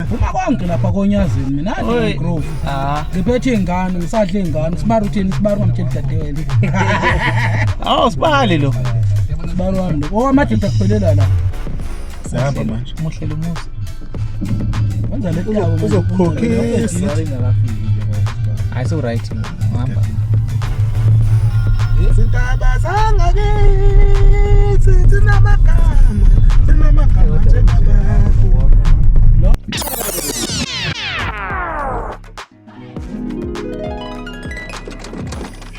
ngiphuma konke lapha konyazini mina nje Grove ngiphethe ingane ngisadle ingane sibaru uthini sibaru ngamtshela dadewena sibale lo sibaru wami lo amadoda kuphelela la sihamba manje muhlele umuzi wenza le cabo uzokukhokhisa ayiso right ngihamba izindaba zangakithi sinamagama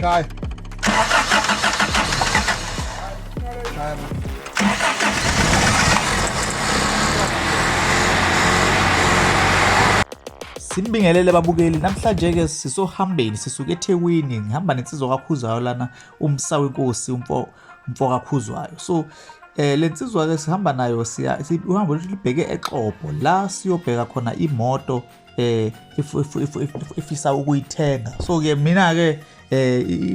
Shy. Sinibingelele babukeli namhlanje ke sisohambeni sisuke eThekwini ngihamba nensizwa kaKhuzwayo lana umsa wenkosi umfo kaKhuzwayo so lensizwa ke sihamba nayo uhambo lethu libheke eXhobo la siyobheka khona imoto ifisa ukuyithenga so ke mina ke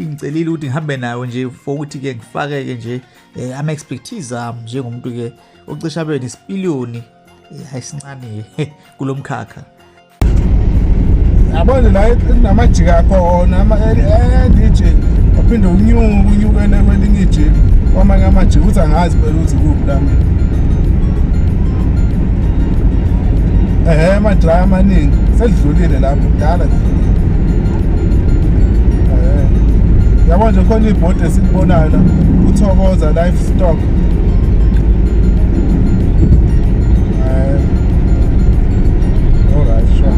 ngicelile ukuthi ngihambe nayo nje for ukuthi ke ngifake ke nje ama expertise ami njengomuntu ke ocisha abe nesipiliyoni ayisincane kulomkhakha yabona la kunamajika khona ama DJ aphinde unyukene kwelinye ijiki kwamanye amajiki uthi angazi phela ukuthi kuphi la mina amadraya amaningi selidlulile lapho kudala yabona nje khona ibhodi esilibonayo la uThokoza livestock alright sure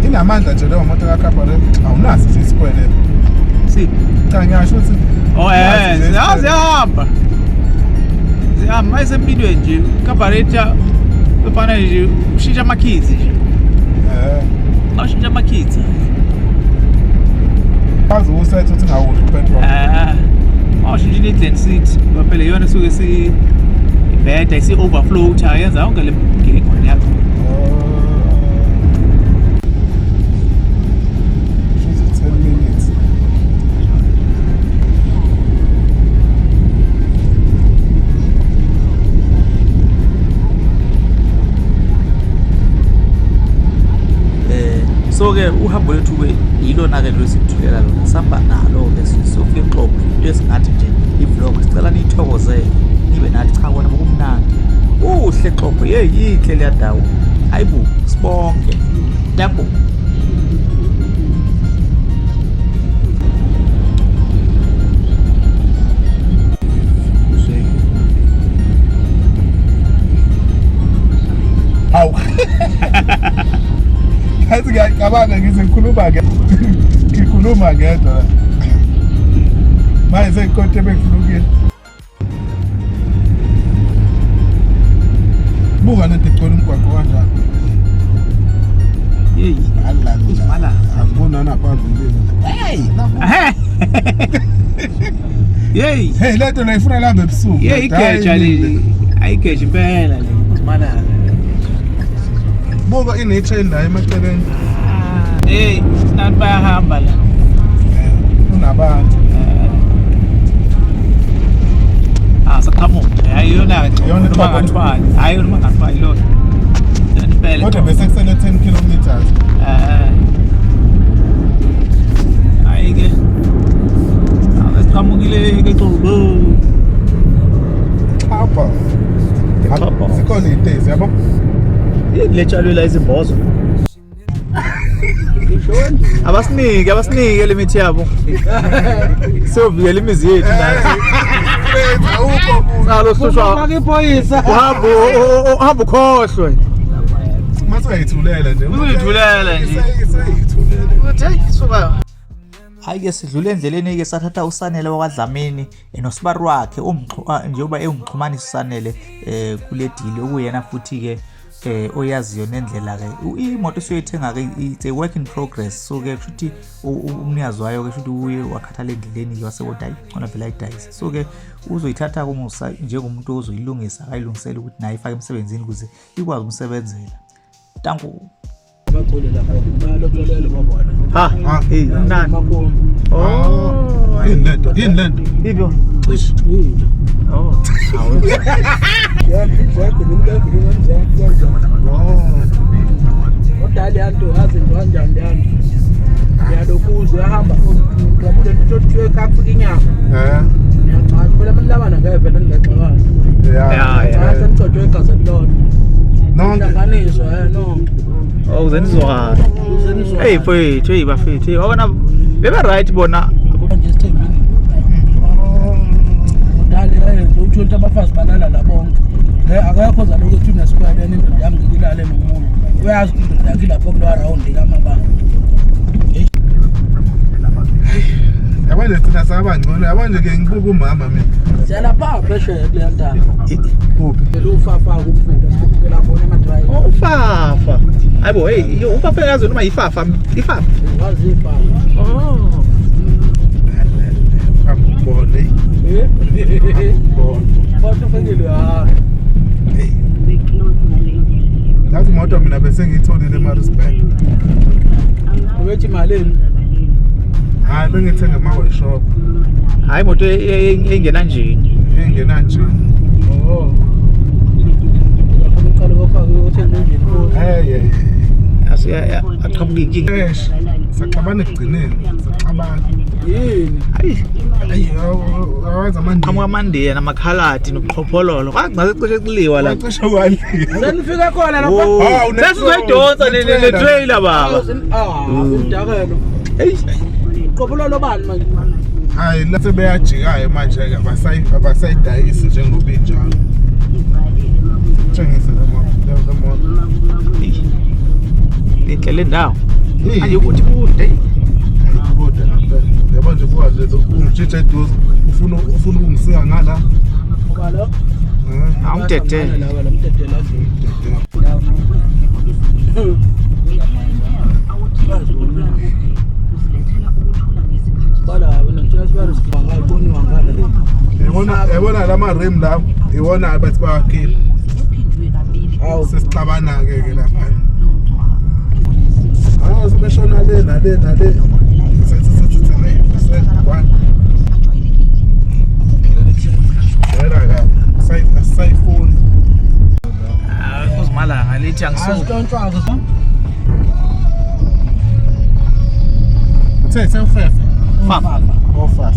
inamandla nje leyo moto kaCabaret awunazi nje isikwele si cha ngiyasho ukuthi ziyahamba mayisempilweni nje Cabaret ufana nje ushintsha amakhizi nje ushintsha amakhizi bazi usethe uthi ngawudla upetrol awushintsha i-Glen City phela iyona esuke si ibheda isi overflow cha yenza yonke le ngikhona yakho so ke uhambo lethu ke yilona ke lwesithulela lona samba nalo ke sofike eXhobo into esingathi nje i-vlog sicela niyithokozele nibe nathi cha kona bokumnandi uhle eXhobo yinhle le ndawo ayibu sibonke yabo hawu Hayi ngiyacabanga ngikhuluma ngedwa manje sekonke bekufulukile buka nento egcwele umgwaqo kanjani mala angibona naphambili hey lento nayifuna lambe ebusuku igeja le ayigeja impela le mala buka ine-train la emaceleni nathi bayahamba la unabantu saqhamuka ayiyona mangathwali ayiyona mangathwali lona impela kodwa bese kusele 10 kilometers ayike asiqhamukile ke Xobo apha sikhona itezi yabo letshalwe la izimbozo abasinike lemithi yabo sovikela imizi yethu nathi nalo sishwa iphoyisa uhamba ukhohlwe mase uyayithulela nje uyithulela nje uthi hey suka hayi ke sidlule endleleni ke sathatha uSanele wakwaDlamini noSibaru wakhe njengoba engumxhumanisi uSanele kule deal okuyena futhi ke oyaziyo nendlela ke imoto esiyoyithenga ke it's a work in progress so ke futhi umnikazi wayo ke futhi uye wakhathala endleleni wasebona hayi khona vele ayidayisa so ke uzoyithatha kumusa njengomuntu ozoyilungisa ayilungisela ukuthi naye ifake emsebenzini ukuze ikwazi umsebenzela tanku baqole lapha balotolele babona hey nani inlento ibyo ndiyani yalokuze yahamba ngabule nto kakufika inyama cha phela amalabana ngevele ngexabana cha senithothwe igazi lona hlanganiswa no uzenizwa hey mfethu hey bafethu wabona bebe right bona nje sithembile dale ukuthi abafazi balala la bonke akekho zaloku ukuthi unesikwele nendoda yami ngilale nomuntu uyazi ukuthi ngilapho kulo around kamabanga yabanje thina sabangcono yabanje ke ngibuka umama mina siyalapha phesheya kule ntanga kuphi ufafa kumfunda sikubukela khona amadrive ufafa hayibo hey ufafa yazi noma ifafa wazi ifafa ambone kodwa ufekile lazi imoto mina bese ngiyitholile eMaritzburg ubethi imalini hayi bengithenga ama-workshop hayi imoto engena nje nje uqala ukufaka uthenga endlini aqhamuka inkinga saxabana ekugcineni saxabana yini hayi awazi qhamuka amandiya namakhaladi nobuqhophololo kwangaze cishe kuliwa la cishe kwali senifika khona lapha sesizoyidonsa le trailer baba udakelo qophololo bani manje hayi la sebeyajikayo manje ke abasayidayisi njengoba injalo thengisa la moto indlela endawo anje ukuthi kude kude yabo nje kwazi ungitshithe eduze ufuna ukungisika ngala ngalo awumdede la mdede la bala wena transfer sibangayiboni wangala yabona lama rem la iwona abathi bayakhipha awu sesixabana ke lapha sebeshona le nale sayifoni kuzimalanga lithi angisuki uthe ufefe ofafa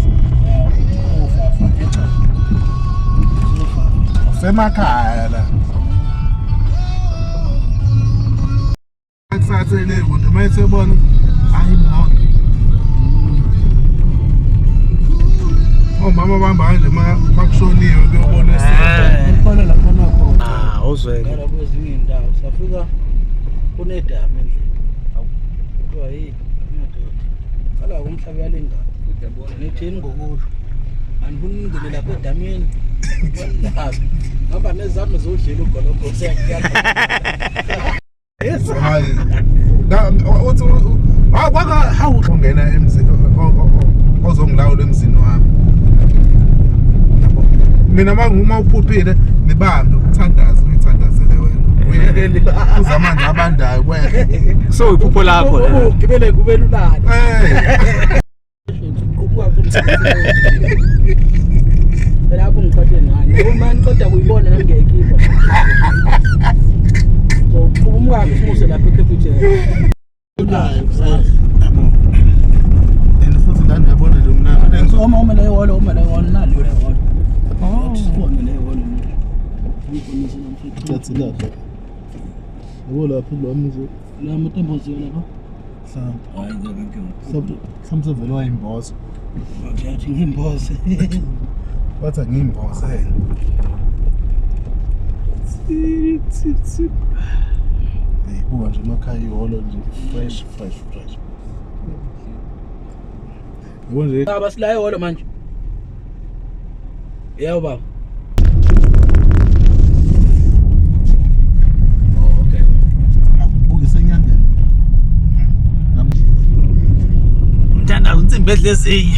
semakhaya la sathele ukuthi mayesebona hayi moto omama bamba nje makushoniwe kuyobona khona lapha nakho uzwele la kwezinye indawo safika kunedama endlini kuthiwa yini amadoda qala umhlaba yalengana nithini ngokusho anibuningele lapha edameni ngaba nezami zodlela ugoloko siyakuyala hayi uthi hawu ungena emzini ozongilawula emzini wami mina uma uphuphile nibambe ukuthandaza uyithandazele wena uzama nje abandayo kwena so iphupho lakho gibele kubela ulala lapho ngiqothe nani uma niqoda kuyibona nami ngiyayikhipha so umkazi simuse lapha ekhepithe and futhi la ngiyabona nje mina uma le wolo nalo le wolo sifone le wolo ngibonisa namhlanje cathi lapha yabo lapha lo muzi la mutembozi lapha some vele wayimboza ngathi ngimboze wathi ngimboze ibuka nje emakhaya ihholo nje fresh yabo nje baba silaye ihholo manje yebo baba okay buke senyangeni mthandazo insimbi edlezinye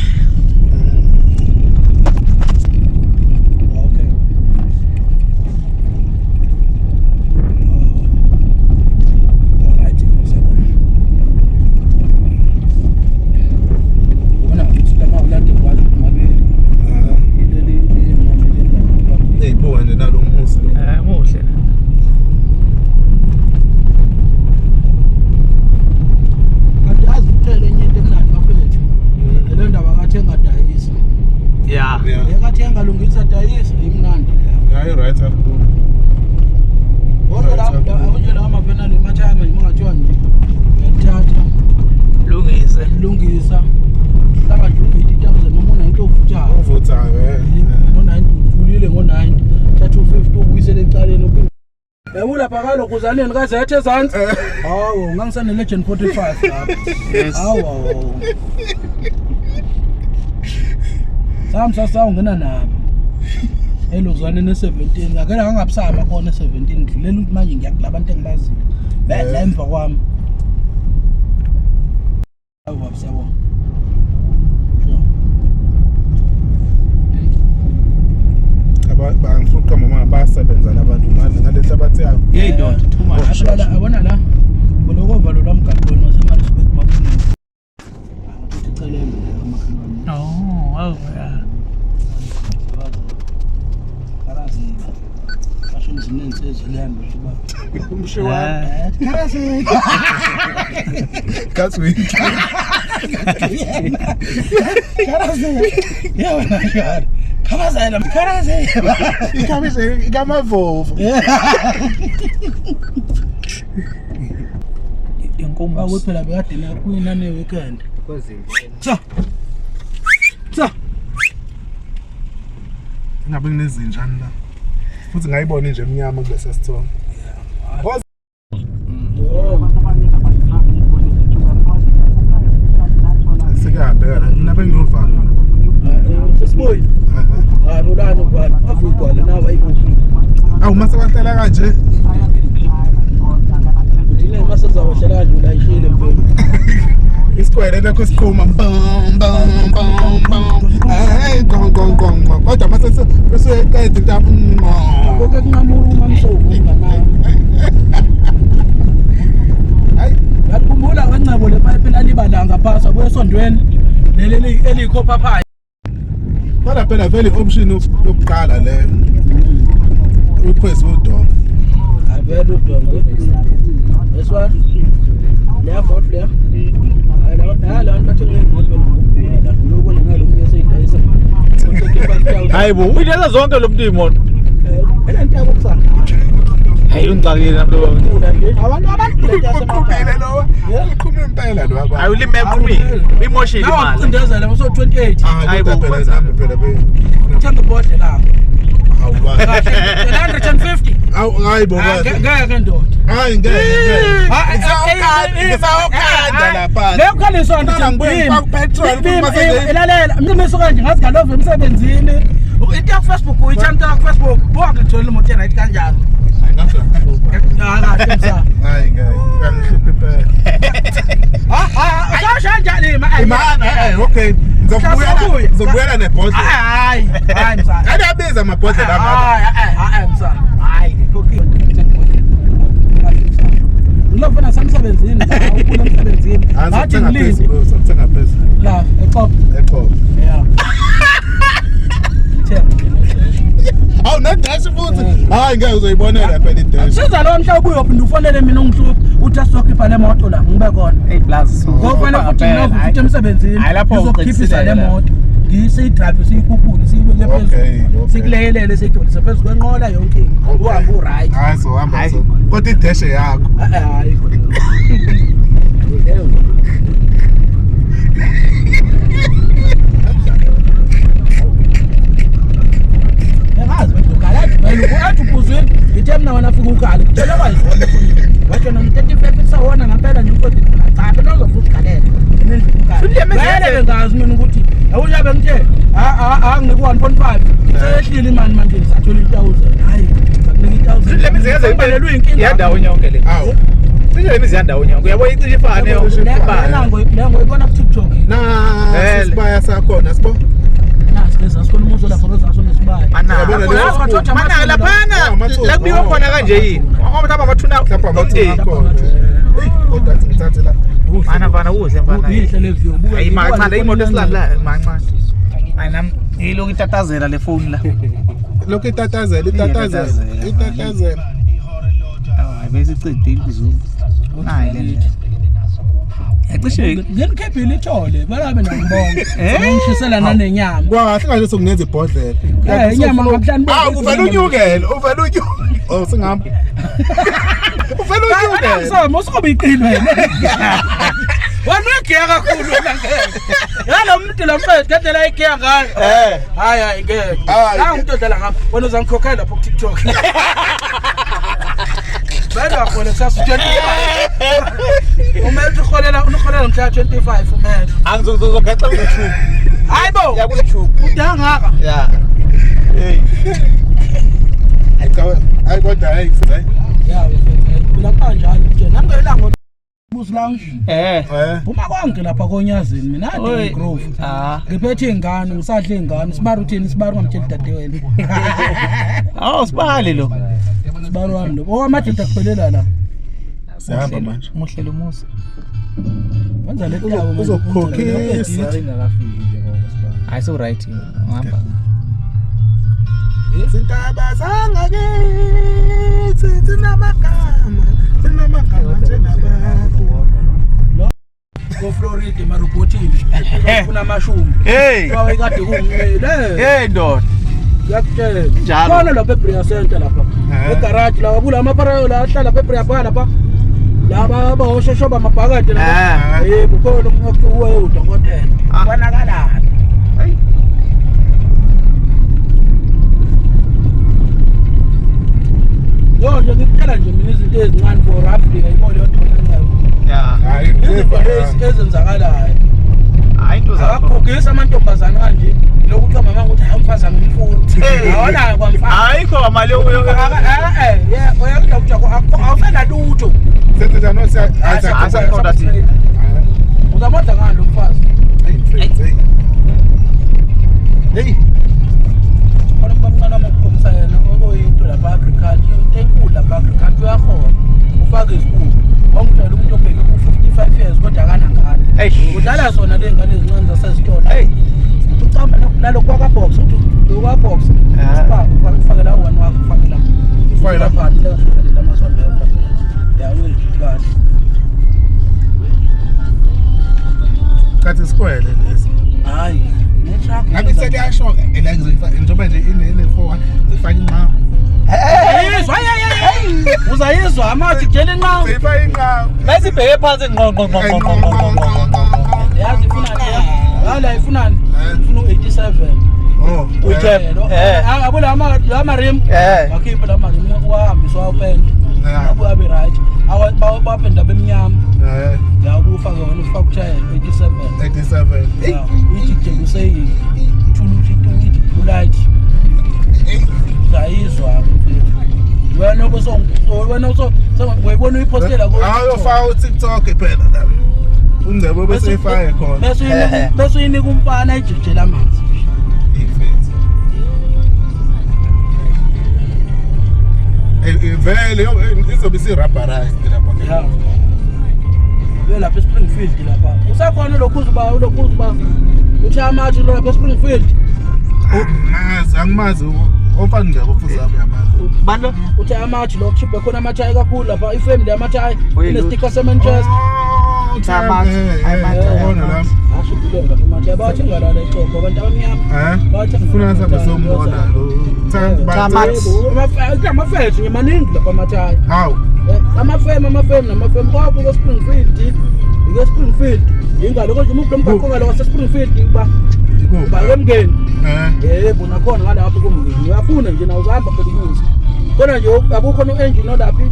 muhle Hayi right kakhulu. Kodwa la awunye la amavenali mathama imangathiwa nje. Ngiyathatha lungisa. Hlaba nje 80,000 noma 90 ovuthayo. Ovuthayo ngo-90 ulile ngo-90 thatha u-50 ubuyisele ecaleni yabo lapha kalokhu uzaneni kazethe ezansi hawo ngangisane-legend 45 lapha hawo sami sasawungena nabo elozwaneni e-17 akela ngangabusama khona e-17 ngidlulela ukuthi manje ngiyakula abantu engibaziyo la emva kwami hawo babusiyabona bangifuna mama basebenza nabantu ngale hlabathi yabo ndoda too much abona la boloko valo lwamgaqweni waseMaritzburg bafuna ukuthi icelele amakhalwane yeah karazini fashion zininzi ezilihamba shiba umshiwa karazini yeah Kharazela ikamavovo inkomo ukuthi phela bekade nakuyinane weekend cha ngabe kunezinjani la futhi ngayibona nje emnyama kulesa sithombe sikahambeka mina benginovalo sesiboy hayi bolani ubani avugwala nawe ayikuphi awu mase bahlala kanje thina mase kuzawehlela kanje ulayishile mfowethu isikwele nakho siqhuma bam bam bam bam hey gong kodwa mase sesuyeqeda intambo ngoke kunqamula umamsoku nganayo hayi yakhumbula kancebo lepipe lalibalanga phasa kwesondweni leli elikhopha phaya kodwa phela vele option yokuqala le request udongo avele udongo eswa leya for flare hayi la nto ngeke la lokho ngalo umyeseyidayisa hayibo uyithatha zonke lo muntu imoto elento yakusana hayi ungixakile namlo abantu uqhumile lo uqhume impela lo abantu ayulime eqhumile imoshile imali awucindezela muso 28 hayibo phela be uthenga ibhodle lapho awu ba 150 awu hayibo ba ngeke ndoda hayi ngeke ngisawukhanda lapha lekhaliswa ngibuye petrol ilalela mina misuka nje ngazi galove emsebenzini into ya Facebook uyithanda ku Facebook bongithola imoto right kanjani hayi ngihluphe phela kanjani okay ngizobuyela nebhodle hayi msana ayabiza amabhodle la hayi msana hayi ngilofuna samsebenzini ukuna emsebenzini ngathi ngilinde sokuthenga phezulu la eqopha yeah awu nedash futhi hayi ngeke uzoyibonela phela idash siza lo mhla ubuye uphinda ufonele mina ungihluphi uthi asizokhipha le moto la ngibe khona plus ngofanele futhi nginovuka futhi emsebenzini ngizokhiphisa le moto ngiyisiyidrive siyikhuphule siyibeke phezulu sikuleyelele siyidonise phezulu kwenqola yonke into uhambe uright hayi so hamba so kodwa idash yakho hayi ngazi wena ukala athi ubuzweni ngithe mina wena afika ukala ngitshela kwayizona wathi wena ngi-35 isawona ngampela nje mfowethu cha phela uzofuthi ugalela vele bengazi mina ukuthi awuyabe ngithe ngiku-1.5 seyehlile imali manje ngisathola 1,000 hayi akunika 1,000 yandawo yonke le awu Sinjemizi yandawo yonke uyabona icishe ifane leyango ibona ku-TikTok sibaya sakhona sibo sikhona umuzo lapho ngesibaya mana laphana la kubiwa khona kanje yini ngoba amathuna umndeni kodwa ngithathe la mana bana kuhle mfana yihle le view hayi maqanda imoto esilandla mancane hayi nami yiloko itatazela le phone la lokho itatazela hayi bese icede ikuzulu hayi le cishe ngenikhephile ithole balabe nangibonga ngishisela nanenyama kwahle kanje sokungenza ibhodlela inyama ngabuhlani uvela unyukele oh singami uvela unyukele so mosobe iqini wena wena uyagiya kakhulu wena ngeke yalomuntu lomfethu kadela igiya ngayo hayi ngeke umuntu odlala ngapha wena uzangikhokhela lapho ku TikTok Bela khona sasitshela umuntu ukholela mhla 25 umuntu Angizogaxa ku-YouTube. hayibo Ya ku-YouTube. udangaka Ya. Hey. hayi kodwa hayi ya mina kanjani nje nangelanga Muslangi uma konke lapha konyazini mina ade Grove ngiphethe ingane ngisadla ingane sibaru uthini sibaru ngamtshela dadewena Sibali lo. sibaru wami lo owamadida kuphelela la sihamba manje Muhle lo musa. wenza le cabo uzokukhokhisa Hayi so right ngihamba. Sintaba sangakithi sinamagama njengabantu ko Florida marobotini kuna amashumi kwawe kade kungile Ndoda. yakutshela Njalo. khona lapha eBrea Center lapha egarage la kula amapara la ahlala lapha eBrea phana lapha laba bahoshoshoba amabhakade lapha bukhona umuntu udokotela ubonakala nje ngikuphela nje mina izinto ezincane for Africa ibona yodwa hayi ezenzakalayo Hayi into zakho. akugisa amantombazana kanje lokuthi mama ukuthi hayi umfazi angimfuthi awona kwamfana Ayikho amali uyakudla ukuthi awufena lutho senza no uzamodla ngani lo mfazi hey bona bamncane amakhomisa yena okuyinto lapha agriculture into enkulu lapha agriculture uyakhona ufake isikulu ongidala umuntu obheke ku55 years kodwa akanangane udlala zona le ngane ezincane zasesitolo ucamba nalokho kwakabox uthi kwabox ufake la one wakho ufake la Ufake la. phansi la masonto ya wena kahle kathi sikwele lesi hayi netruck ngabe sekuyasho like njengoba nje ine 4 zifaka inqamu yizwa uzayizwa amathi gele nqamu zifaka inqamu Masibheke phansi ngqo. yazi ifuna la ifunani ifuna u87 oh abula ama rim akhipha la rim wahambiswa awupenda abu abe right bapenda bemnyama yabufa ngona ufaka ukushayela 87 ithi nje kuseyi thuluthi tuthi light sayizwa wena webona uyipostela ko awufaka uTikTok phela la ungcebo bese ifake khona bese uyinika umfana ejijela amanzi vele izobe isirubberized lapha ke lapha eSpringfield lapha usakhona lokhuzuba uthi amathi lapha eSpringfield angimazi ofana ngeke futhi yamazi Balo. uthi amathi lo kushibhe khona amathayi kakhulu lapha ifamily amathayi inesticker semanchester ayibona la ashibhile lapha amathayi bathi ngalala eXhobo abantu abamnyama bathi funa sabe sombona lo amafethu ngemaningi lapha amathayi how amafemu kwabo eSpringfield ngeSpringfield ingalo nje umuntu omgaqo ngalo waseSpringfield ba yemngeni yebo nakhona ngalapho kumngeni uyafuna nje na uzahamba phela umuzi khona nje akukho no engine olaphi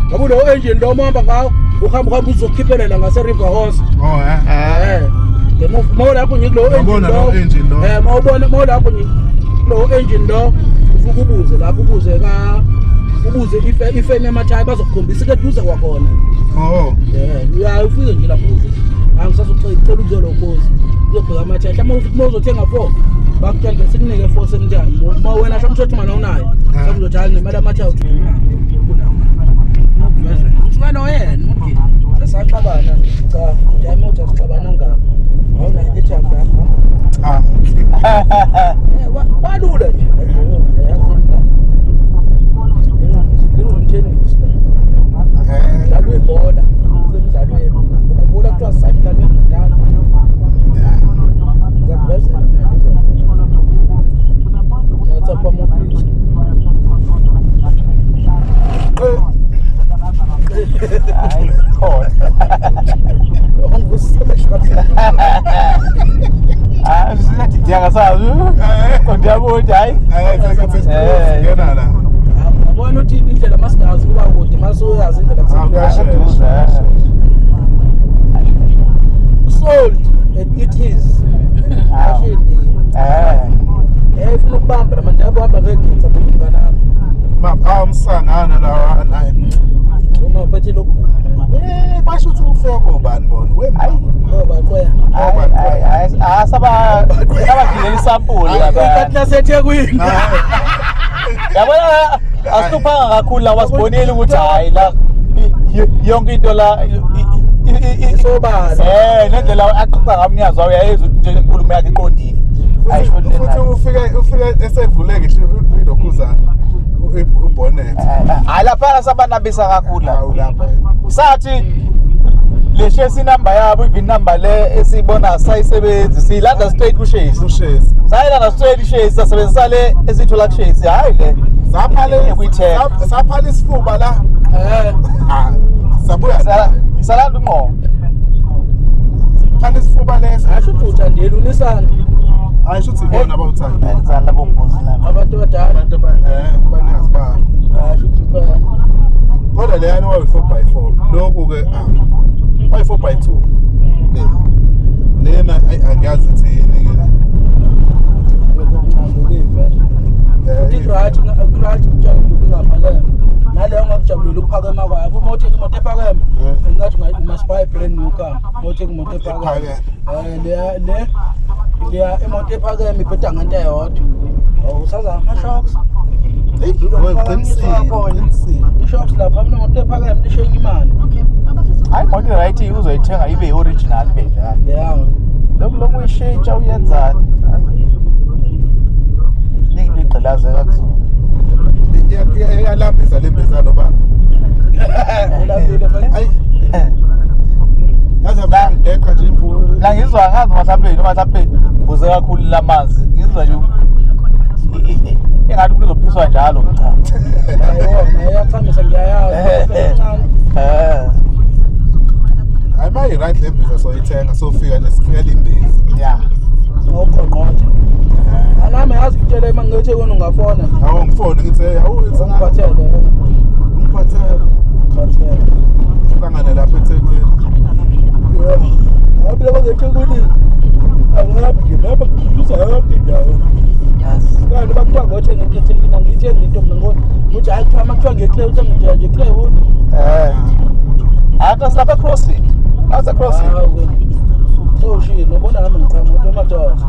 ngabu lo engine lo mohamba ngawo uhamba uzokhipelela ngase River Horse mawulapho nje kulo engine lo mawubona mawulapho nje lo engine lo ufuka ubuze lapho ubuze ifeme amathayi bazokukhombisa keduze kwakhona uyafike nje lapho uze angisasocela ukuzolokhoza uzobheka amathayi mhlawumbe uzothenga 4 bakutshela sekunike 4 senjani uma wena shamthetho mana unayo uzothi hayi nemali amathayi uthi umsana oyena uthi esaxabana cha imoto sixabana ngapha awuna ethanda balula nje ngumthenisi dlalwe ibhola semidlalweni ukubula kuthiwa sidlalwe Ndiyangasazi. Kondiyabuthi hayi. Ngena la. Yabona ukuthi indlela masingazi kuba kude masuyazi indlela sold it is. Ashindi. Ifuna ukubamba manje abamba ngegitsa ngana. Amsangana la nayi. Uma phethe lokhu. Basho ukuthi ufika kobani bona. Hayi. Ngoba qoya. Hayi abagibela isampuli Ikhathi laseThekwini. Yabona asithuphanga kakhulu la wasibonile ukuthi hayi la yonke into la isobala. Nendlela aqoqa ngamnyazi wayo yayizwe nje inkulumo yakhe iqondile. Futhi ufike esevuleke ilokhuzana ubonnet. Hayi lapha sabanabisa kakhulu Hawu lapha. sathi le chase number yabo even number le esibona sayisebenzi silanda straight ku chase Ushezi. sayilanda straight chase sasebenzisa le esithola ku chase hayi le Saphala isifuba la. Sabuya salanda unqo phala isifuba leso. Asho ukuthi uthandile unisana. Ayisho ukuthi ibona abawuthanda. benzani labo mbuzi labo Abantu abadala. Abantu banazi ba. Asho ukuthi ba. Kodwa le yana wa 4x4. Lokhu ke wa 4x2. Lena angiyazi ukuthi yini ke. Right njalo ngingaphala. Nale ongakujabulula ukuphakema kwabo. Uma uthenga imoto ephakeme, ngathi you must buy a brand new car. Uma uthenga imoto ephakeme. Le imoto ephakeme ibheda ngento eyodwa. Awusaza ama-shocks. I-shocks lapha mina imoto ephakeme lishenye imali. hayi imoto right uzoyithenga ibe original benzani Yeah. lokhu uyishintsha uyenzani ningi igqilaze kanzima iyalambisa lembeza lo ba. Hayi. Yazi abadeka nje imvula. la ngizwa ngazi mathaphe buze kakhulu lamanzi ngizwa nje engathi kulizophiswa njalo cha Ayona iyathambisa ngiyayazi. Hayi mayi right lembeza soyithenga sofika nje sifika limbezi. ya Ngoqonqothe. Anami yazi kutshela mangithi wena ungafona. Awu ngifone ngithi Ungiphathele. Ngiphathele. Ungiphathele. Hlangana lapha eThekwini. Abile bazeThekwini. Angabi lapha kuza yonke indawo. Kanti bakuthiwa ngothenga into eThekwini ngiyithenga into mina ngoba uthi hayi cha makuthiwa ngeclay uthenga nje clay wood. Hata silapha crossing. How's the crossing? So shit nobona nami ngiqhamuka moto emadosi.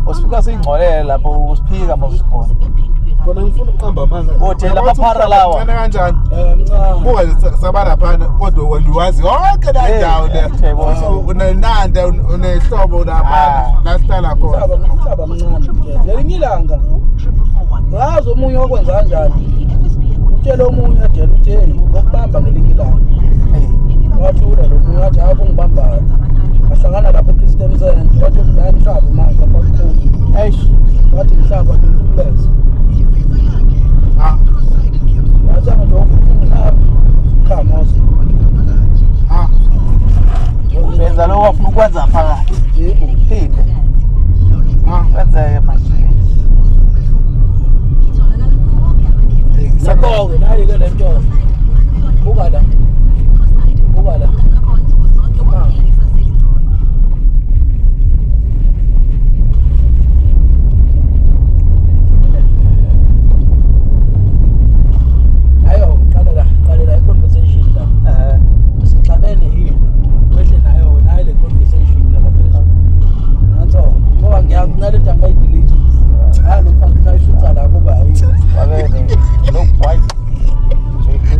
Usifika singcolele lapho usiphika mosibona. Bona ngifuna ukuqamba amanga. Hotel amaphara lawa. Kana kanjani? Mncane. Buka saba lapha kodwa wendiwazi yonke la ndawo le. So unenanda unehlobo lapha la sihlala khona. Umhlaba mncane nje. Lelinye ilanga. Ngazi omunye okwenza kanjani. Utshela omunye ajela uthi hey ngokubamba ngelinye ilanga. Wathula lo muntu wathi akungibambayo. Ahlangana lapha eChristian Center wathi umhlaba manje kakhulu. Eish. Wathi umhlaba umbeza. Wathi nje ukufuna khamos. Benza lo wafuna ukwenza phakathi. Yebo. Phinde. Wenzeke manje. Sakho nayi ke lento. Buka la. Ayo, qala la conversation la. Sixabene yini? Wehle nayo nayo le conversation la phezulu. Nanso, ngoba ngiyakunale nje angayidelete. Lo phakathi nayishutha la kuba yini? Wabene. Lo white.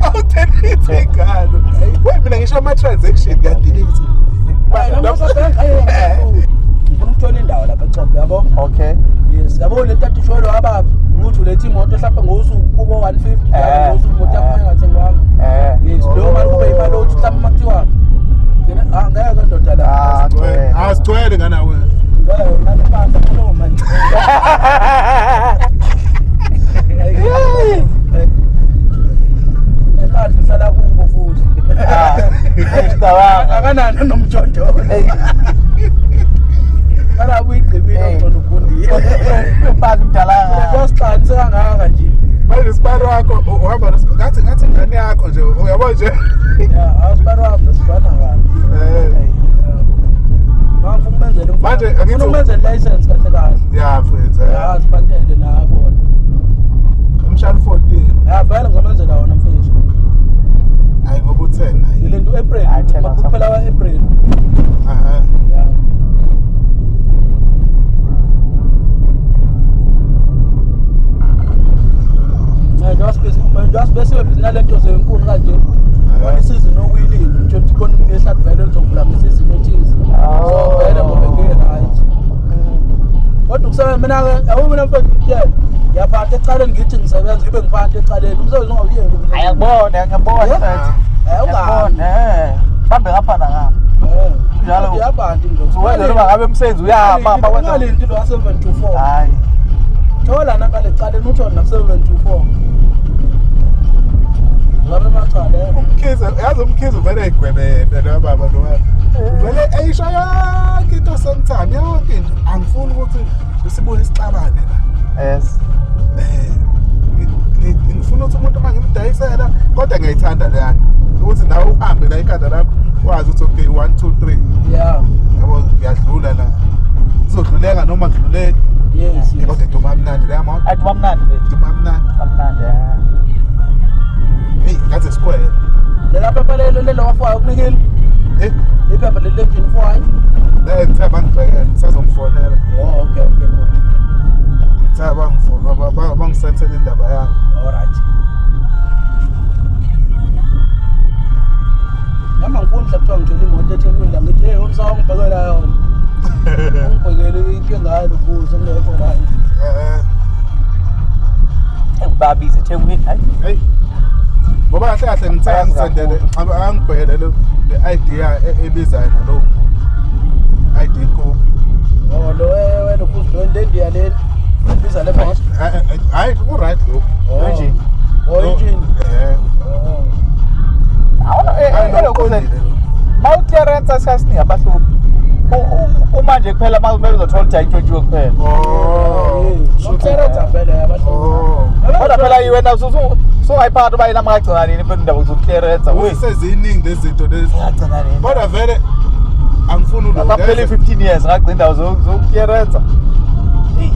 Awudelete ngalo. Wena mina ngisho ama transaction ngiyadelete. Ngifuna ukuthola indawo lapha eChopho yabo. Okay. Yes, yabo le ntathu sholo ababa ukuthi ulethe imoto mhlawumbe ngosuku kubo 150 ngosuku imoto yakho engathengwanga. Yes, lo mali kube imali othi mhlawumbe makuthiwa ngeke ndoda la. Asithwele ngana wena. Ngeke ngaphandle kulo manje. Ekade sala kubo futhi. Ngicabanga Akanani nomjondo. Ngala uyigqibile ngcono ufundile. Umpazi mdala. Ngosiqani sekangaka nje. Manje sibalo wakho uhamba ngathi ingane yakho nje uyabo nje. Yeah, awusibalo wakho sibana ngani. Manje umenzele Manje angithi umenzele license kahle kahle. Yeah, mfethu. Yeah, sibandele la bona. Umshana 14. Yeah, vele ngizomenzela wona mfethu. Hayi ngoba u10 hayi. Ngilento April, makuphela April. Aha. Yeah. Just besiwe nalento zenkulu kanje. Wona isizini okuyilini, nje khona kunehlathi vele lizovula ngesizini ethize. So vele ngoba nge-right. Kodwa kusebenza mina ke awubona mfethu kuyena. Ngiyaphatha ecaleni ngithi ngisebenza ngibe ngiphatha ecaleni. Umsebenzi ungawuyeki. Ngiyabona mfethu. Ungani. Bambe ngapha nangapha. Njalo uyabantu nje. Wenza noma ngabe umsebenzi uyahamba wenza into lo 724. hayi. Thola nakale ecaleni uthona na 724. Ngabe machale. Yazi umkhize vele egwebele nababa lo. Vele ayisho yonke into sometime yonke into angifuni ukuthi usibone isixabane la. Yes. Ngifuna ukuthi umuntu mangimdayisela kodwa ngiyayithanda le yakhe ukuthi nawe uhambe la ikhanda lakho wazi ukuthi okay 1 2 3 Yeah. yabo ngiyadlula la uzodluleka noma ngidluleke. Yes. Kodwa duma mnandi la mama Athi bamnandi mfethu. duma mnandi Bamnandi. hey ngathi square Lela phepha lelo wafaka ukunikile. Iphepha lelo legend 4. ngithaba ngibhekela sazomfonela Oh, okay, good. ngithaba ngifona bangisethele indaba yami. All right. Noma ngifunda kuthiwa ngithola imoto eThekwini ngithi hey umsaka ngibhekela yona. Ngibhekele inkinga yalo kuze ngekho right. Babize eThekwini hayi. Hey ngoba kahle kahle ngithanda ngisendele angibhekele le idea ebizayo nalo ID code. Oh, lo wena kuzidonde India le. Biza le boss. Hayi ku right lo. Nje. Origin. Oh. Awona elokuze mawuclearance sasini abahluphi. Manje kuphela kumele uzothola ukuthi ayintshontshiwe kuphela. Oh. Shutera vele yabahluphi. Oh. Kodwa phela yiwena usungayiphatha uba yina magcina nini phela indaba zokuclearance. Useziningi lezi zinto lezi. Ngagcina nini? Kodwa vele angifuni lo. Akapheli 15 years ngagcina indawo zokuclearance. Hey.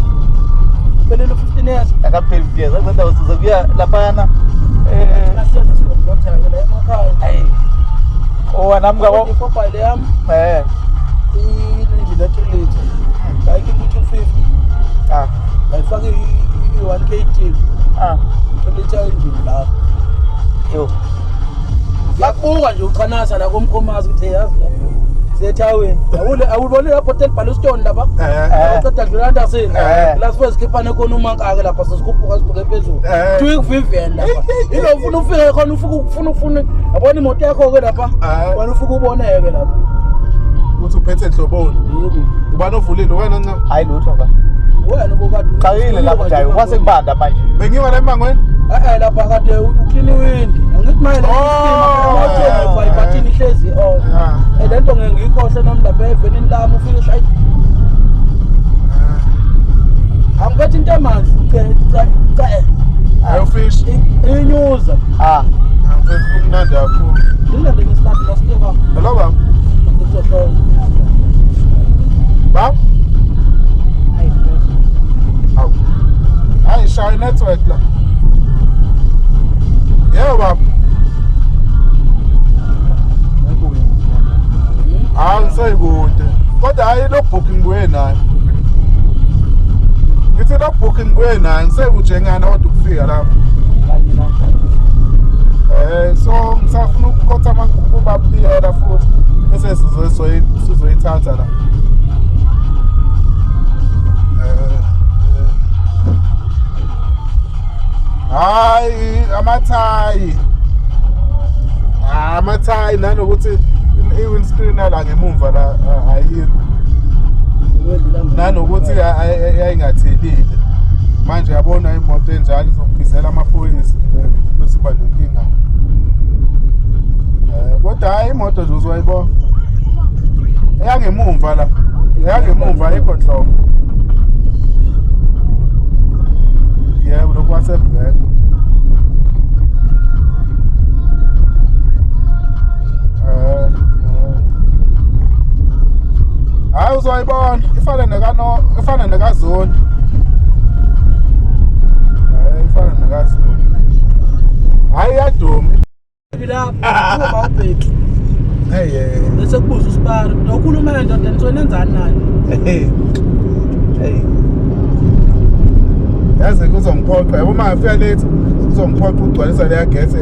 Phela 15 years. Akapheli 15 years ngagcina indawo zokuya laphana. Hayi. Oh nami ngabo. Iphobile yami. Injini etrelate. Like 250. Bayifaka i1 kg. Litha injini la. Yo. Yakubuka nje uchanasa la komkhomazi ukuthi yazi la. Sethaweni. Awuboni lapho hotel Balustone lapha? Uqeda dlula ndasini. La sibe sikhipana khona umankake lapha sesikhuphuka sibhuke phezulu. Twig Vivian lapha. Ilo ufuna ufike khona ufuna yabona imoto yakho ke lapha. Wena ufika uboneke lapha. Uthi uphethe enhloboni. Yebo. Ubani ovulile wena ncane? Hayi lutho ka. Wena bokade Qakile lapha nje kwase kubanda manje. Bengiwa la emangweni? lapha kade uclean wind. Angithi manje moto ibathini ihlezi on. Lento ngeke ngikhohle nami lapha evenini lami ufike shayini. Angiphethe into emanzi cha. Ayo fish. Inyuza. Angiphethe kumnandi kakhulu. Ngilande ngesikhathi lasiteka. Hello baba. Ngizosho. Baba? Hayi shaya network la. Yebo baba. Ngisayikude. Kodwa hayi lo booking wena. Ngithi lo booking wena ngisayujengana kodwa ukufika lapha. So ngisafuna ukukhotha amakuba biyela futhi bese sizoyithatha la. Hayi amathayi nanokuthi i-windscreen la ngemuva la ayikho nanokuthi ayingathelile manje yabona imoto enjalo izokubizela amaphoyisa bese ba nenkinga kodwa hayi imoto nje uzwayibona eyangemumva la Yangemuva ayikho nhlobo. Yebo lokwasebhele. Hayi uzoyibona ifana nekazoni. Ifana nekazoni. Hayi yaduma. Lapha kuba ubheki. Hey. Bese kubuza usibara. Ukhuluma nje ngisona enzani nayo. Hey. Yazi kuzongiphoqa yabo uma ngifika late kuzongiphoqa ugcwalisa leya gas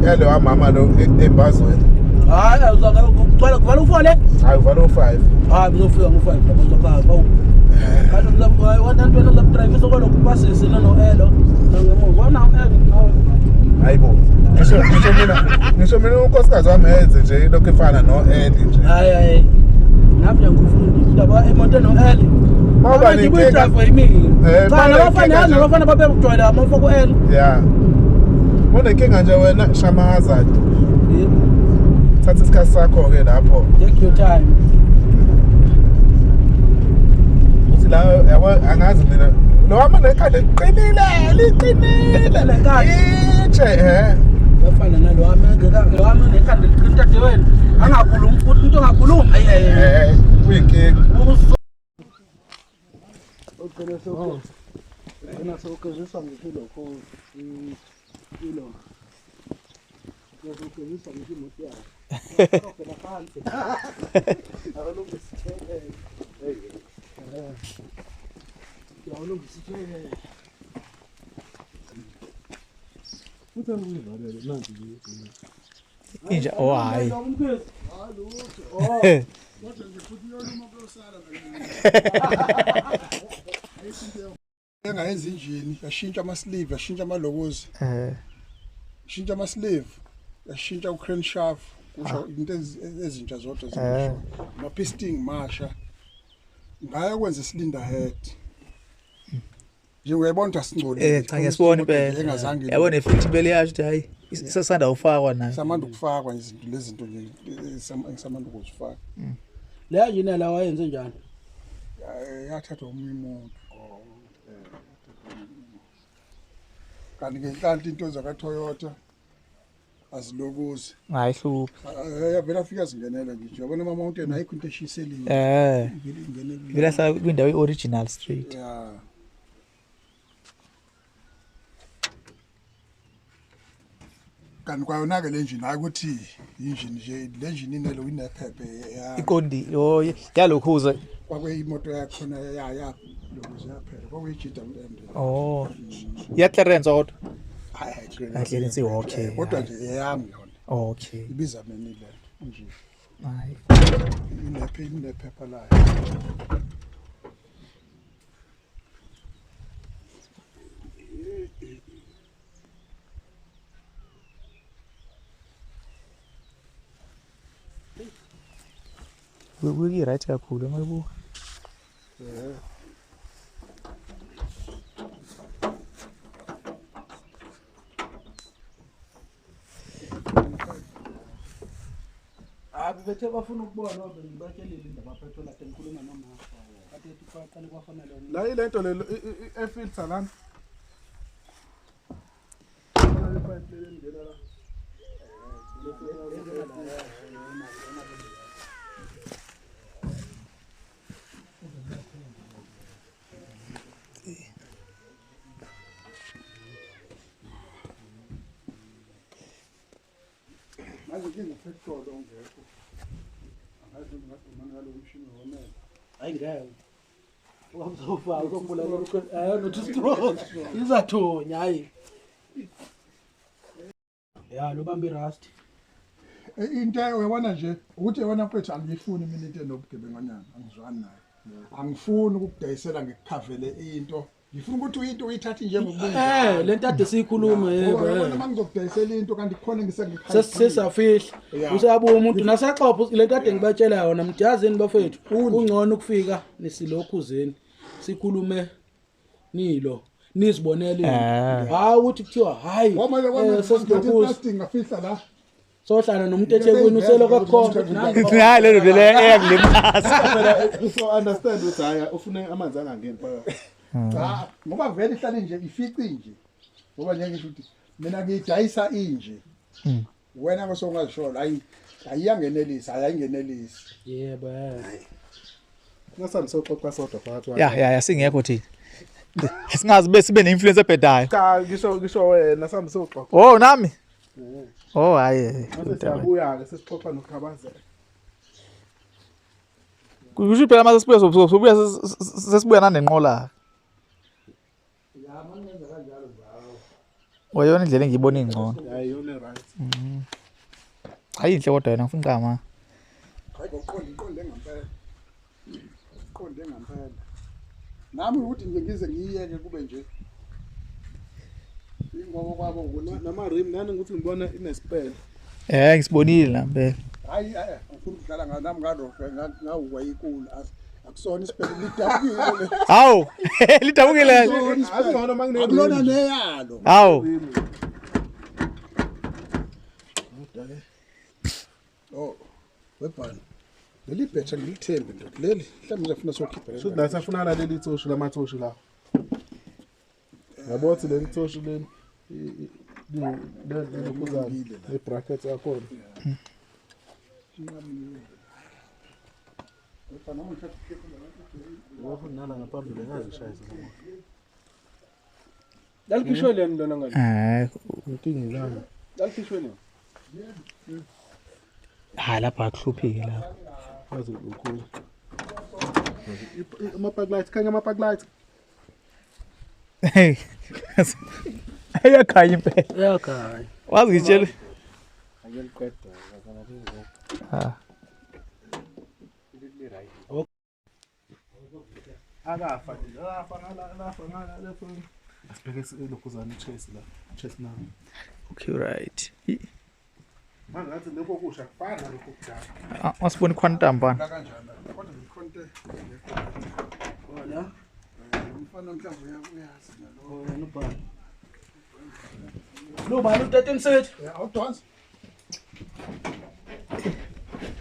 yale wamama lo embazweni. Hayi uzogcwala kuvala ufole? Hayi uvala u5. Hayi bizofika ngo5 lapho uzokhala bawu. Kanti uzabona wantwana uzabudrive sokolokhu pasisi no-elo. Ngemuva wona Hayibo. Ngisho mina unkosikazi wami yenze nje lokho efana no-Eli nje. Hayi. Napha ngifunda indaba emoto no-Eli. Mawuba nenkinga yimini. Cha nabafana babe kujwayela amafoko ku-L. Yeah. Unenkinga nje wena Shama Hazard. Yebo. Thatha isikhathi sakho ke lapho. Take your time. Uthi la yabo angazi mina lo wami nekhanda liqinile lekhanda. Itshe Bafana nalo wami nekhanda liqinile dadewena. Angakhulumi futhi into engakhulumi. Hayi. Kuyinkinga. Ugcina sokho. Ugcina sokuziswa ngikilokho kilo. Ngizokuziswa ngimoto yakho. Phela phansi. Akulungisithele. Yawulungisithele. Uthangivalele nanti nje. Inja hayi. Engayenza injini yashintsha ama-sleeve yashintsha amalokozi yashintsha ama-sleeve yashintsha u-crane shaft kusho into ezintsha zodwa zimisho ama-pisting masha ngaya kwenza isilinda head nje uyayibona singcolile Cha ngiyasibona impela. engazange Yabona efithi impela yasho ukuthi hayi isasanda ufakwa nayo. samanda ukufakwa izinto lezi zinto nje samanda ukuzifaka Leya njini la wayenze njani? yathathwa omunye umuntu kanti into zaka-Toyota azilokuzi Hayi hluphi. yavela afika zingenela nje yabona ama-mountain ayikho into eshiselile Vela sa kwindawo i-original street. ya kanti kwayona-ke le njini hayi ukuthi injini nje le njini inelo inephephe Iqondi yalokhuza. kwakuyimoto yakhona lokuze yaphela kwakuyi-GWM Oh. Ya clearance kodwa. hayi Clearance okay. kodwa nje eyami yona Okay. ibiza mina ile nje Hayi. inephepha layo Kuyi right kakhulu mayibu. Bethe bafuna ukubona ngoba ngibatshelile indaba petrol ade ngikhuluma noma kade tuqale kwafanele la ilento lelo e-filter lana manje nginepetrol ongekho angazi ngingathumana ngalo mshini wonela hayi ngeke uzofa uzokula nothi strong izathonya hayi ya lo bambi rust into uyabona nje ukuthi yona mfethu angiyifuni mina into enobugebenganyana angizwani nayo angifuni ukukudayisela ngikukhavele into ngifuna ukuthi into uyithathe njengobunjalo lento ade siyikhuluma yebo yabona mangizokudayisela into kanti khona ngisengikhalela sesafihla usabuya umuntu nasaxopho lento ade ngibatshela yona mjazini bafethu ungcono ukufika nisilokhuzeni sikhulume nilo nizibonele hayi ukuthi kuthiwa hayi sesingafihla la sohlala nomuntu eThekwini useloko kukhomba hayi le nto le eyangilimaza so understand ukuthi haya ufune amanzi angangeni phakathi ngoba vele ihlala nje ifici nje ngoba nje ngisho ukuthi mina ngidayisa inje wena bese ungazishola ayiyangenelisa ayingenelisi yebo ngasabi soxoxa sodwa phakathi ya singekho thina singazi bese sibe neinfluence ebhedayo cha ngisho wena sambe soxoxa oh nami hayi siyabuya ke sesixoxa nokukhabazela kusho phela mase sibuya sesibuya nanenqola wayona indlela engiyibona ingcono ayiyona right ayinhle kodwa yena ngifuna uqama hayi uqonde ngempela nami ukuthi nje ngize ngiyeke kube nje ingoba kwabo nama rim nani ukuthi ngibona inespell ngisibonile lampela hayi ngifuna ukudlala nami ngarofe ngawuwa ikulu akusona ispell lidabukile hawu lidabukile ngcono mangine akulona neyalo hawu oh webhani leli bhetha ngilithembe ndoda leli mhlawumbe ngifuna sokhipha Should la safuna la leli thoshi lamathoshi la. Yabo ukuthi leli thoshi leli le kuzana le brackets yakho. Dalikhishwe leni lona ngale Inkingi lana. dalikhishwe leni hayi lapha akuhlupheki lapha Wazi ukukhulu. Ama-backlights khanya ama-backlights. ayakhanya impela yakhaya wazi ngitshele Akafa nje. Akafa ngala lapho. Asibheke lokuzana ichase la. Chase now. okay right Mangathi lokho kusha kufana lokho kudala. wasibona quantum bana kanjani kodwa ngikhonte wala umfana mhlawumbe uyazi nalo wena ubani lo bani u13 set awudonsa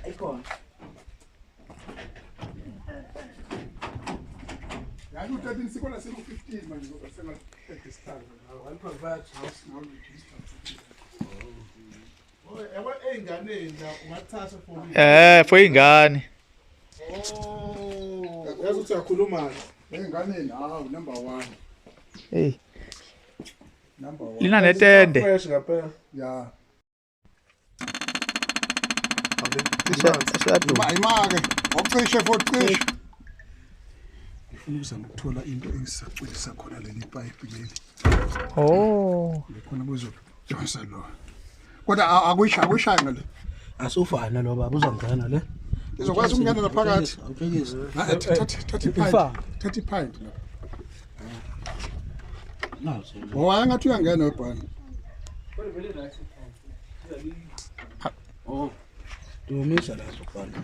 ayikona yazi u13 sikona seku 15 manje ngoba sengathi isitalo I'll provide house now register Ewe enganeni la ungathatha for for ingane Oh yazi ukuthi uyakhuluma enganeni hawu number 1 hey number 1 lina netende fresh ngaphela. ya ashadu imake ocishe focishe ngifuna ukuzama ukuthola into engisacwilisa khona leli pipe leli oh khona kuzojonsa lo kodwa akwishaya ngale asufana lo baba uzongena le izokwazi ukungena laphakathi awuphekisi thatha ipint la nazo ngoba ngathi uyangena webhani oh dumisa la sokubana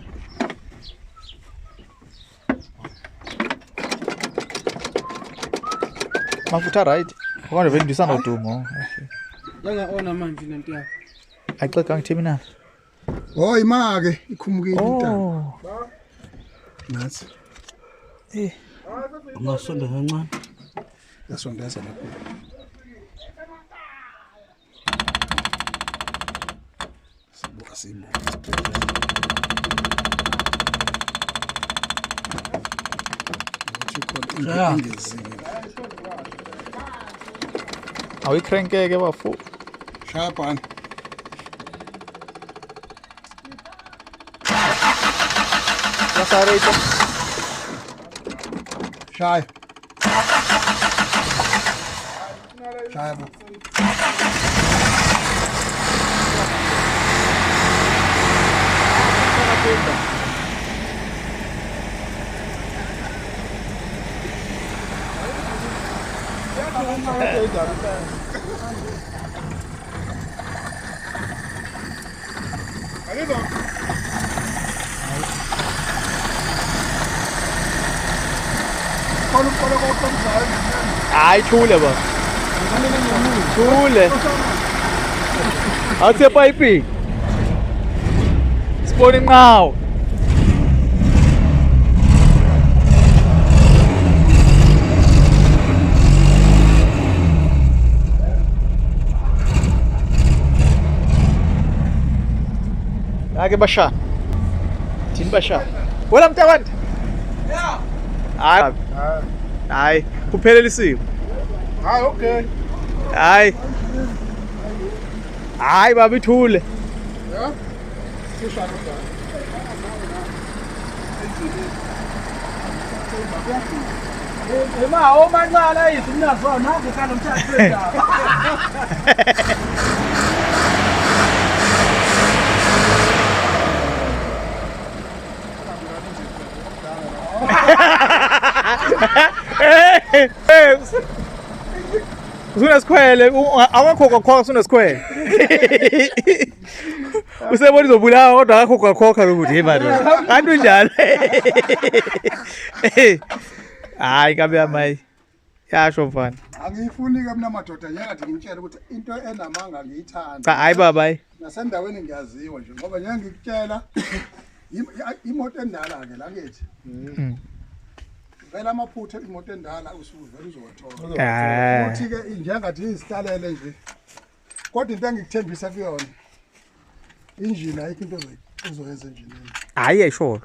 mafutha right ukona vele ndisana udumo yanga ona manje lento yakho ayixeka ngithemina oh imake ikhumukile intaba oh nathi ungasonda kancane yasondeza lapho sibuka awuyikrenkeke bafu shaya bhani yasarete shaya bo hayi thule ba thule awuthe piping sibona inqawo. Ake basha. Thini basha. Wena mntakwanda? Yeah. Hayi, kuphelela isiko. Hayi okay. Hayi baba ithule. Yeah. Sishaka da. Ema omancala izimnazo nazo kana umthathu wendaba. Usunesikhwele, awakhokhwa usunesikhwele. Usebona izobulawa kodwa akakhokhwa ukuthi hey manje. Kanti unjalo. Hayi kabe amayi. Yasho mfana. Angiyifuni ke mina madoda njengathi ngimtshela ukuthi into enamanga ngiyithanda. Cha hayi baba hayi. Nasendaweni ngiyaziwa nje ngoba njenga ngikutshela imoto endala ke la ngithi. Vela amaphutha imoto endala usuvela uzowathola. Uthi ke njengathi izihlalele nje. Kodwa into engikuthembisa kuyona. Injini ayikho into ozoyenza enjinini. Hayi ayisholo.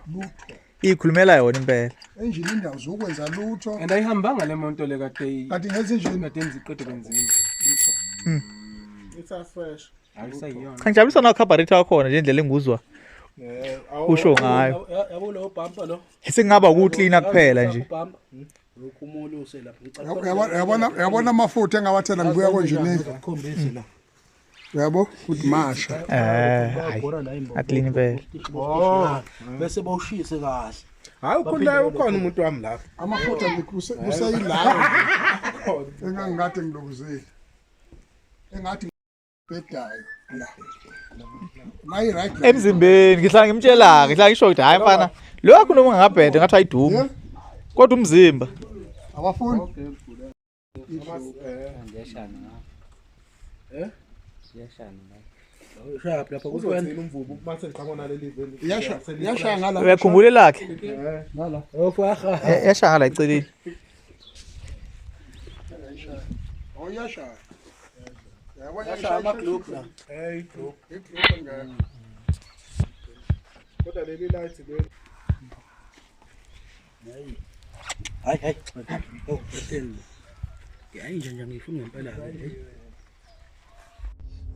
Ikhulumela yona impela. Enjini indawo uzokwenza lutho. And ayihambanga le monto le kade Kanti ngeze injini kade iziqede benzini. It's a fresh. Ayisayiyona. Cha ngijabulisa na carburetor wakhona nje indlela enguzwa. Usho ngayo. Yabo lo bumper lo. Sengaba ukucleaner kuphela nje. Ukhumuluse lapha. Yabona amafutha engawathela ngibuya konjini. Ukhombise la. Yabo ukuthi masha. Hayi. Aclean impela. Bese bawushise kahle. Hayi ukhona umuntu wami lapha. Amafutha kuseyilapho. Engangikade ngilokuzile. Engathi bedayo la. My right. Emzimbeni ngihlala ngimtshela ngihlala ngisho ukuthi hayi mfana lokho noma ngabhede ngathi ayiduma. Kodwa umzimba. Abafuni. Shap lapha kuwena. Umvubu mase ngiqhamona leli veli. Yasha ngala. Uyakhumbula lakhe? Ngala. Ofaha. Yashanga la eceleni. Oh yasha. Yabona Yasha ama-globe la. Hey, bro. ngeke. Kodwa leli light le. Hayi. Oh, bethele. Hayi nje ngifuna ngempela ke.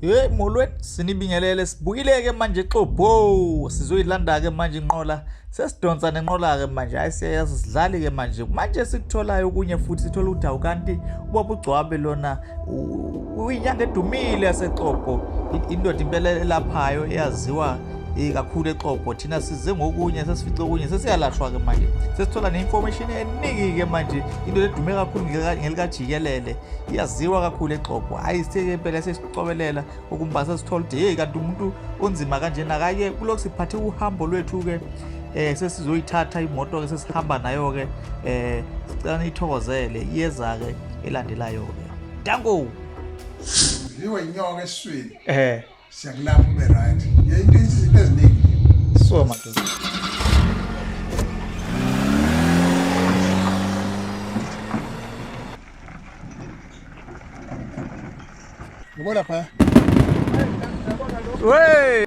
Hey molweni sinibingelele sibuyile ke manje Xobho sizoyilanda ke manje inqola sesidonsa nenqola ke manje hayi siyayazi sidlali ke manje sikutholayo kunye futhi sithola udawu kanti ubaba uGcwabe lona uyinyanga edumile yaseXobho indoda impela laphayo eyaziwa kakhulu eXobho thina size ngokunye sesifice kunye sesiyalashwa ke manje sesithola neinformation eningi ke manje into edume kakhulu ngelika jikelele iyaziwa kakhulu eXobho hayi sike impela sesicobelela ukumbasa sithola hey kanti umuntu onzima kanje nakaye kuloko siphathe uhambo lwethu ke sesizoyithatha imoto ke sesihamba nayo ke sicela nithokozele iyeza ke elandelayo ke dango Ziwe inyoka esiswini. Siyakulapha ube right. Into izinto eziningi. So madoda. Ngibona lapha. Wey